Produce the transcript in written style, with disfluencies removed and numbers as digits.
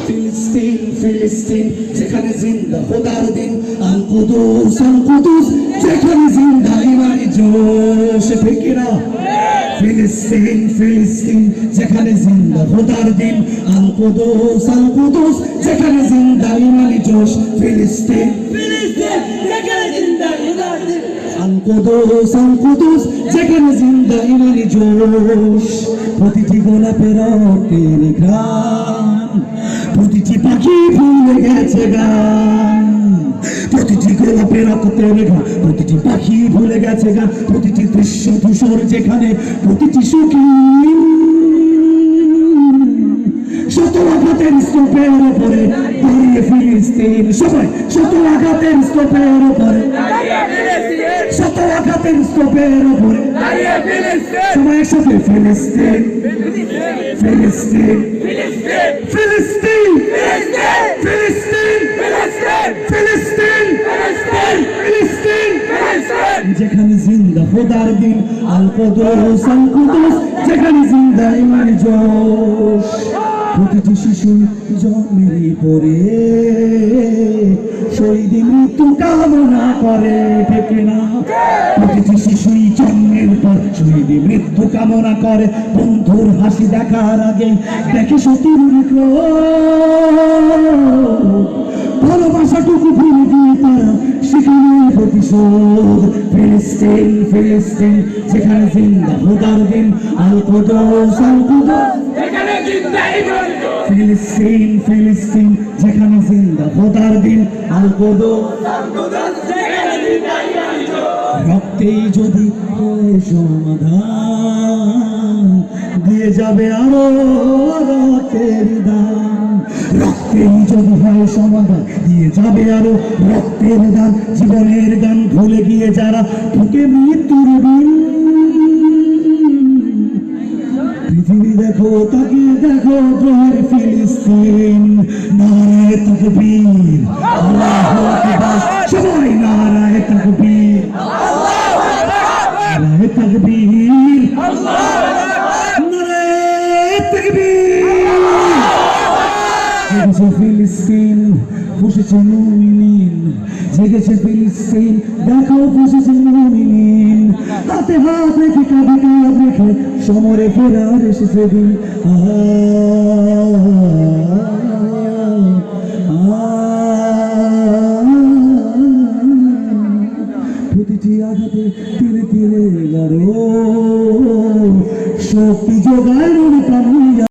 ফিলিস্তিন ফিলিস্তিন যেখানে জিন্দা খোদার দিন, আল কুদুস যেখানে জিন্দা ইমানি জোশ, ঠিক না? ফিলিস্তিন ফিলিস্তিন যেখানে জিন্দা খোদার দিন, আল কুদুস যেখানে জিন্দা ইমানি জোশ। ফিলিস্তিন ফিলিস্তিন যেখানে জিন্দা খোদার দিন, আল কুদুস যেখানে জিন্দা ইমানি জোশ। প্রতিটি গোলাপের রক্তের ঘ্রাণ, প্রতিটি পাখি ভুলে গেছে গান, প্রতিটি গোলাপের রক্তের ঘ্রাণ, প্রতিটি পাখি ভুলে গেছে গান, প্রতিটি দৃশ্য ধূসর যেখানে, প্রতিটি সুখী শত আঘাতের স্তূপের উপরে দাঁড়িয়ে ফিলিস্তিন। সবাই শত আঘাতের স্তূপের উপরে, শত আঘাতের স্তূপের উপরে সবাই একসাথে ফিলিস্তিন ফিলিস্তিন ফিলিস্তিন ফিলিস্তিন ফিলিস্তিন ফিলিস্তিন যেখানে জিন্দা খোদার দিন, আল কুদুস যেখানে জিন্দা ইমানি জোশ। প্রতিটি শিশু জন্মের পরে শহীদ মৃত্যু কামনা করে, ঠিক না? প্রতিটি শিশুই জন্মের পর শহীদ মৃত্যু কামনা করে, বন্ধুর হাসি দেখার আগে দেখে সতীর ভালোবাসাটুকু ভুলে দিয়ে তারা সেখানে প্রতিশোধ। ফিলিস্তিন ফিলিস্তিন যেখানে জিন্দা খোদার দিন, আল কুদুস ফিলিস্তিন ফিলিস্তিন যেখানে জিন্দা খোদার দিন, আল কুদুস রক্তেই যদি হয় সমাধান, দিয়ে যাবে আরো রক্তের দান। রক্তেই যদি হয় সমাধান, দিয়ে যাবে আরো রক্তের দান। জীবনের গান ভুলে গিয়ে যারা ঢুকে মৃত্যুর দিন, পৃথিবী দেখো তাকিয়ে দেখো দ্রোহের ফিলিস্তিন। নারায়ে তাকবীর, আল্লাহু আকবার, সবাই নারায়ে তাকবীর, নারায়ে তাকবীর, নারায়ে তাকবীর। জেগেছে ফিলিস্তিন, বসেছে মুমিনিন, জেগেছে ফিলিস্তিন, দেখো বসেছে মুমিনিন। হাতে হাত রেখে কাঁধে কাঁধ রেখে সমরে ফেরার এসেছে দিন।